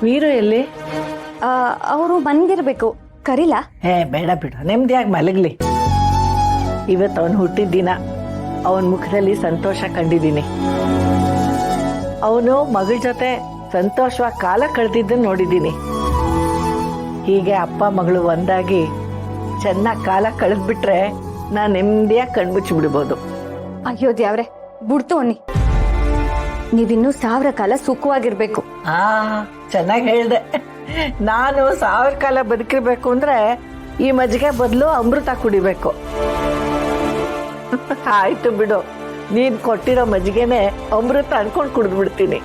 ವೀರು ಎಲ್ಲಿ? ಅವರು ಮನ್ಗಿರ್ಬೇಕು, ಕರೀಲಾ? ಬೇಡ ಬಿಡು, ನೆಮ್ಮದಿಯಾಗಿ ಮಲಗಲಿ. ಇವತ್ತು ಅವನು ಹುಟ್ಟಿದ ದಿನ, ಅವನ ಮುಖದಲ್ಲಿ ಸಂತೋಷ ಕಂಡಿದ್ದೀನಿ. ಅವನು ಮಗಳ ಜೊತೆ ಸಂತೋಷವಾಗಿ ಕಾಲ ಕಳೆದಿದ್ದನ್ನು ನೋಡಿದ್ದೀನಿ. ಹೀಗೆ ಅಪ್ಪ ಮಗಳು ಒಂದಾಗಿ ಚೆನ್ನಾಗಿ ಕಾಲ ಕಳೆದ್ಬಿಟ್ರೆ ನಾನು ನೆಮ್ಮದಿಯಾಗಿ ಕಣ್ಮುಚ್ಚಿ ಬಿಡ್ಬೋದು. ಅಯ್ಯೋ ದೇವ್ರೆ, ಬಿಡ್ತು ಅನ್ನಿ. ನೀವಿನ್ನೂ 1000 ಕಾಲ ಸುಖವಾಗಿರ್ಬೇಕು. ಚೆನ್ನಾಗಿ ಹೇಳ್ದೆ. ನಾನು 1000 ಕಾಲ ಬದುಕಿರ್ಬೇಕು ಅಂದ್ರೆ ಈ ಮಜ್ಜಿಗೆ ಬದಲು ಅಮೃತ ಕುಡಿಬೇಕು. ಆಯ್ತು ಬಿಡು, ನೀನ್ ಕೊಟ್ಟಿರೋ ಮಜ್ಜಿಗೆನೆ ಅಮೃತ ಅನ್ಕೊಂಡು ಕುಡಿದು ಬಿಡ್ತೀನಿ.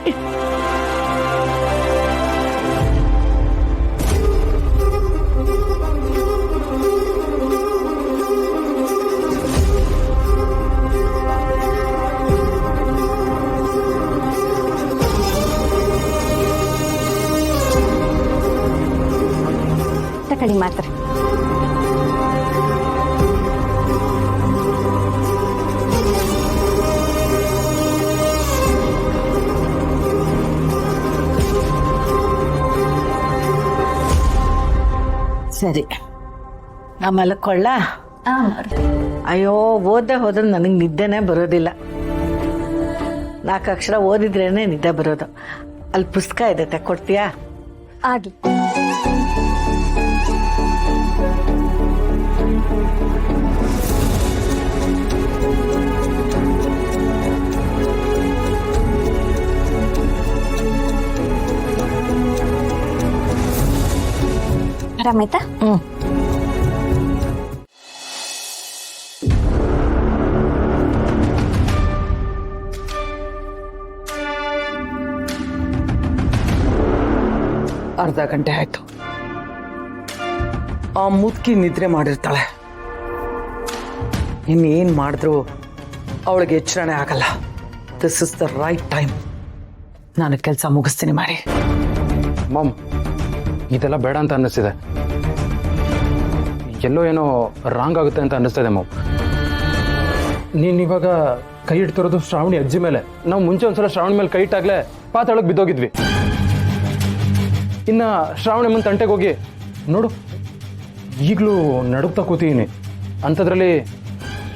ತಕೊಳ್ಳಿ ಮಾತ್ರ. ಸರಿ, ನಾ ಮಲ್ಕೊಳ್ಳ? ಅಯ್ಯೋ, ಓದ್ದೆ ಹೋದ್ರೆ ನನಗೆ ನಿದ್ದೆನೇ ಬರೋದಿಲ್ಲ. 4 ಅಕ್ಷರ ಓದಿದ್ರೇನೆ ನಿದ್ದೆ ಬರೋದು. ಅಲ್ಲಿ ಪುಸ್ತಕ ಇದೆ, ತಕ್ಕೊಡ್ತೀಯಾ? ಆಗ್ಲಿ. ಆರಾಮಾಯ್ತಾ? ಅರ್ಧ ಗಂಟೆ ಆಯ್ತು. ಆ ಮುದುಕಿ ನಿದ್ರೆ ಮಾಡಿರ್ತಾಳೆ. ಇನ್ನೇನ್ ಮಾಡಿದ್ರು ಅವಳಿಗೆ ಎಚ್ಚರಣೆ ಆಗಲ್ಲ. This is the right time. ನಾನು ಕೆಲಸ ಮುಗಿಸ್ತೀನಿ ಮಾಡಿ. ಮಾಮ್, ಇದೆಲ್ಲ ಬೇಡ ಅಂತ ಅನ್ನಿಸ್ತಿದೆ. ಎಲ್ಲೋ ಏನೋ ರಾಂಗ್ ಆಗುತ್ತೆ ಅಂತ ಅನ್ನಿಸ್ತಿದೆ ಮಾಮ್. ನೀನು ಇವಾಗ ಕೈ ಇಡ್ತಿರೋದು ಶ್ರಾವಣಿ ಅಜ್ಜಿ ಮೇಲೆ. ನಾವು ಮುಂಚೆ ಒಂದ್ಸಲ ಶ್ರಾವಣಿ ಮೇಲೆ ಕೈ ಇಟ್ಟಾಗಲೇ ಪಾತಾಳಕ್ಕೆ ಬಿದ್ದೋಗಿದ್ವಿ. ಇನ್ನು ಶ್ರಾವಣಿ ಮುಂದೆ ತಂಟೆಗೆ ಹೋಗಿ ನೋಡು, ಈಗಲೂ ನಡುಗ್ತಾ ಕೂತಿದ್ದೀನಿ. ಅಂಥದ್ರಲ್ಲಿ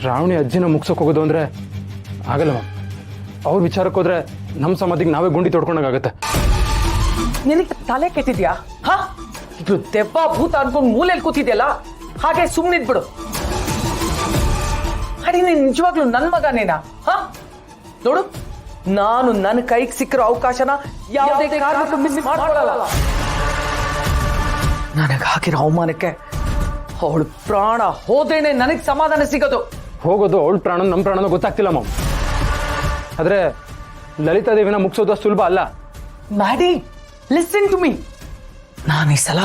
ಶ್ರಾವಣಿ ಅಜ್ಜಿನ ಮುಗ್ಸೋಕೆ ಹೋಗೋದು ಅಂದರೆ ಆಗಲ್ಲ ಮ್ಯಾಮ್. ಅವ್ರ ವಿಚಾರಕ್ಕೆ ಹೋದ್ರೆ ನಮ್ಮ ಸಮಾಧಿಗೆ ನಾವೇ ಗುಂಡಿ ತೊಡ್ಕೊಂಡಾಗತ್ತೆ. ನಿನಗೆ ತಲೆ ಕೆಟ್ಟಿದ್ಯಾ? ಹಾ, ಇದು ದೆವ್ವ ಭೂತ ಅನ್ಕೊಂಡು ಮೂಲೆಯಲ್ಲಿ ಕೂತಿದ್ಯಲ್ಲ, ಹಾಗೆ ಸುಮ್ಮನಿದ್ಬಿಡು. ಅಡಿ, ನೀನ್ ನಿಜವಾಗ್ಲೂ ನನ್ ಮಗನೇನಾ? ಹಾ, ನೋಡು, ನಾನು ನನ್ನ ಕೈಗೆ ಸಿಕ್ಕಿರೋ ಅವಕಾಶನ ಯಾವುದೇ ಕಾರಣಕ್ಕೂ ಮಿಸ್ ಮಾಡ್ಕೊಳ್ಳಲ್ಲ. ನನಗೆ ಹಾಕಿರೋ ಅವಮಾನಕ್ಕೆ ಅವಳು ಪ್ರಾಣ ಹೋದೇನೆ ನನಗೆ ಸಮಾಧಾನ ಸಿಗೋದು. ಹೋಗೋದು ಅವಳ ಪ್ರಾಣ ನಮ್ಮ ಪ್ರಾಣನೂ ಗೊತ್ತಾಗ್ತಿಲ್ಲ ಮಾಮ್. ಆದರೆ ಲಲಿತಾ ದೇವಿನ ಮುಗಿಸೋದು ಅಷ್ಟು ಸುಲಭ ಅಲ್ಲ. Maddy, listen to me. ನಾನು ಈ ಸಲ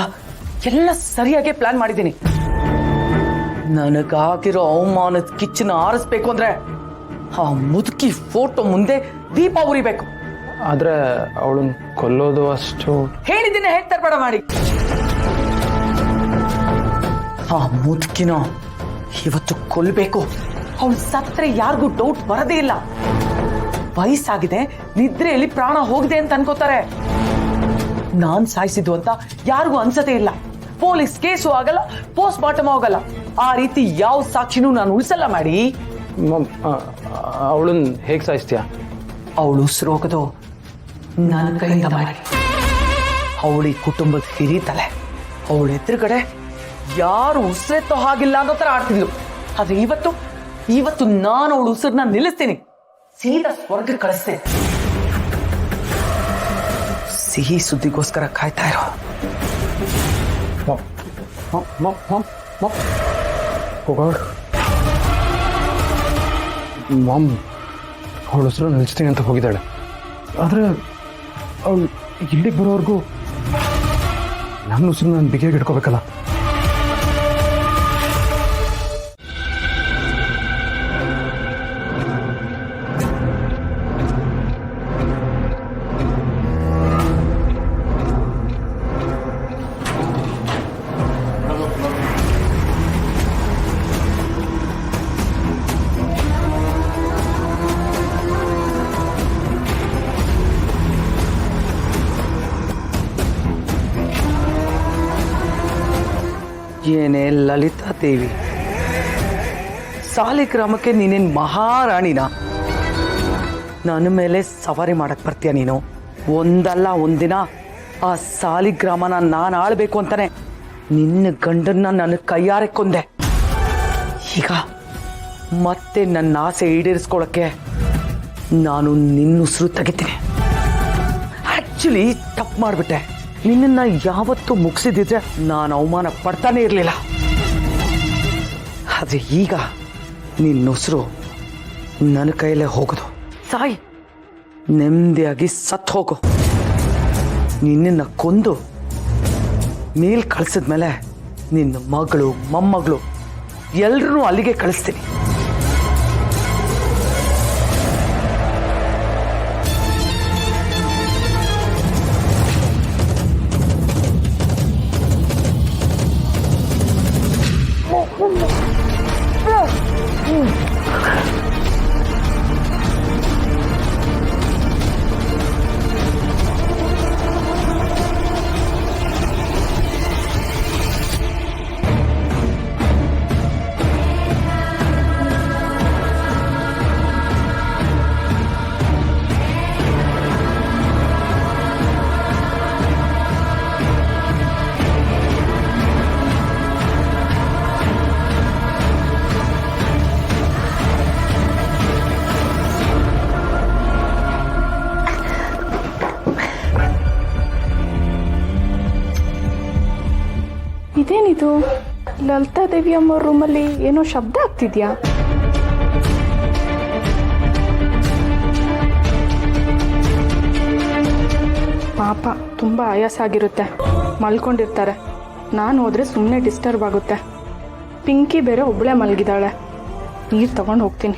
ಎಲ್ಲ ಸರಿಯಾಗಿ ಪ್ಲಾನ್ ಮಾಡಿದ್ದೀನಿ. ನನಗಾಗಿರೋ ಅವಮಾನದ ಕಿಚ್ಚನ್ನ ಆರಿಸ್ಬೇಕು ಅಂದ್ರೆ ಆ ಮುದುಕಿ ಫೋಟೋ ಮುಂದೆ ದೀಪ ಉರಿಬೇಕು. ಆದ್ರೆ ಅವಳನ್ನ ಕೊಲ್ಲೋದು ಅಷ್ಟು ಹೇಳಿದ್ದೀನಿ, ಹೇಳ್ತಾ ಬೇಡ ಮಾಡಿ. ಆ ಮುದುಕಿನ ಇವತ್ತು ಕೊಲ್ಬೇಕು. ಅವಳು ಸತ್ರೆ ಯಾರಿಗೂ ಡೌಟ್ ಬರದೇ ಇಲ್ಲ. ವಯಸ್ಸಾಗಿದೆ, ನಿದ್ರೆಯಲ್ಲಿ ಪ್ರಾಣ ಹೋಗಿದೆ ಅಂತ ಅನ್ಕೋತಾರೆ. ನಾನ್ ಸಾಯಿಸಿದ್ದು ಅಂತ ಯಾರಿಗೂ ಅನ್ಸದೇ ಇಲ್ಲ. ಪೊಲೀಸ್ ಕೇಸು ಆಗಲ್ಲ, ಪೋಸ್ಟ್ ಮಾರ್ಟಮ್ ಆಗಲ್ಲ. ಆ ರೀತಿ ಯಾವ ಸಾಕ್ಷಿನೂ ನಾನು ಉಳಿಸಲ್ಲ ಮಾಡಿ. ಅವಳನ್ನ ಹೇಗೆ ಸಾಯಿಸ್ತೀಯ? ಅವಳು ಉಸಿರು ಹೋಗೋದು ನನ್ನ ಕೈಯಿಂದ ಮಾಡಿ. ಅವಳಿ ಕುಟುಂಬದ ಹಿರಿತಲೆ. ಅವಳ ಎದುರುಗಡೆ ಯಾರು ಉಸಿರೆತ್ತೋ ಹಾಗಿಲ್ಲ ಅನ್ನೋ ತರ ಆಡ್ತಿದ್ಲು. ಆದ್ರೆ ಇವತ್ತು ನಾನು ಅವಳು ಉಸಿರನ್ನ ನಿಲ್ಲಿಸ್ತೀನಿ. ಸೀದಾ ಸ್ವರ್ಗಕ್ಕೆ ಕಳಿಸ್ತೇನೆ. ಸಿಹಿ ಸುದ್ದಿಗೋಸ್ಕರ ಕಾಯ್ತಾ ಇರೋ. ಮಾಮ್, ಅವಳು ಉಸಿರು ನಿಲ್ಲಿಸ್ತೀನಿ ಅಂತ ಹೋಗಿದ್ದಾಳೆ. ಆದರೆ ಅವಳು ಇಲ್ಲಿಗೆ ಬರೋವರೆಗೂ ನನ್ನ ಉಸಿರು ನಾನು ಬಿಗಿಯಾಗಿ ಇಟ್ಕೋಬೇಕಲ್ಲ. ಏನೇ ಲಲಿತಾ ದೇವಿ, ಸಾಲಿಗ್ರಾಮಕ್ಕೆ ನೀನೇನು ಮಹಾರಾಣಿನ? ನನ್ನ ಮೇಲೆ ಸವಾರಿ ಮಾಡಕ್ ಬರ್ತೀಯ ನೀನು? ಒಂದಲ್ಲ ಒಂದಿನ ಆ ಸಾಲಿಗ್ರಾಮನ ನಾನು ಆಳ್ಬೇಕು ಅಂತಾನೆ ನಿನ್ನ ಗಂಡನ್ನ ನನ್ನ ಕೈಯಾರೆ ಕೊಂದೆ. ಈಗ ಮತ್ತೆ ನನ್ನ ಆಸೆ ಈಡೇರಿಸ್ಕೊಳ್ಳೋಕ್ಕೆ ನಾನು ನಿನ್ನ ಉಸಿರು ತೆಗಿತೀನಿ. ಆಕ್ಚುಲಿ ತಪ್ಪು ಮಾಡಿಬಿಟ್ಟೆ. ನಿನ್ನನ್ನು ಯಾವತ್ತೂ ಮುಗಿಸಿದಿದ್ರೆ ನಾನು ಅವಮಾನ ಪಡ್ತಾನೆ ಇರಲಿಲ್ಲ. ಆದರೆ ಈಗ ನಿನ್ನ ಉಸಿರು ನನ್ನ ಕೈಯಲ್ಲೇ ಹೋಗೋದು. ಸಾಯಿ, ನೆಮ್ಮದಿಯಾಗಿ ಸತ್ತು ಹೋಗು. ನಿನ್ನನ್ನು ಕೊಂದು ಮೇಲ್ ಕಳಿಸಿದ್ಮೇಲೆ ನಿನ್ನ ಮಗಳು ಮೊಮ್ಮಗಳು ಎಲ್ಲರೂ ಅಲ್ಲಿಗೆ ಕಳಿಸ್ತೀನಿ. ಇದೇನಿದು? ಲಲಿತಾ ದೇವಿ ಅಮ್ಮ ರೂಮಲ್ಲಿ ಏನೋ ಶಬ್ದ ಆಗ್ತಿದ್ಯಾ? ಪಾಪ ತುಂಬ ಆಯಾಸ ಆಗಿರುತ್ತೆ, ಮಲ್ಕೊಂಡಿರ್ತಾರೆ. ನಾನು ಹೋದರೆ ಸುಮ್ಮನೆ ಡಿಸ್ಟರ್ಬ್ ಆಗುತ್ತೆ. ಪಿಂಕಿ ಬೇರೆ ಒಬ್ಬಳೇ ಮಲಗಿದ್ದಾಳೆ. ನೀರು ತಗೊಂಡು ಹೋಗ್ತೀನಿ.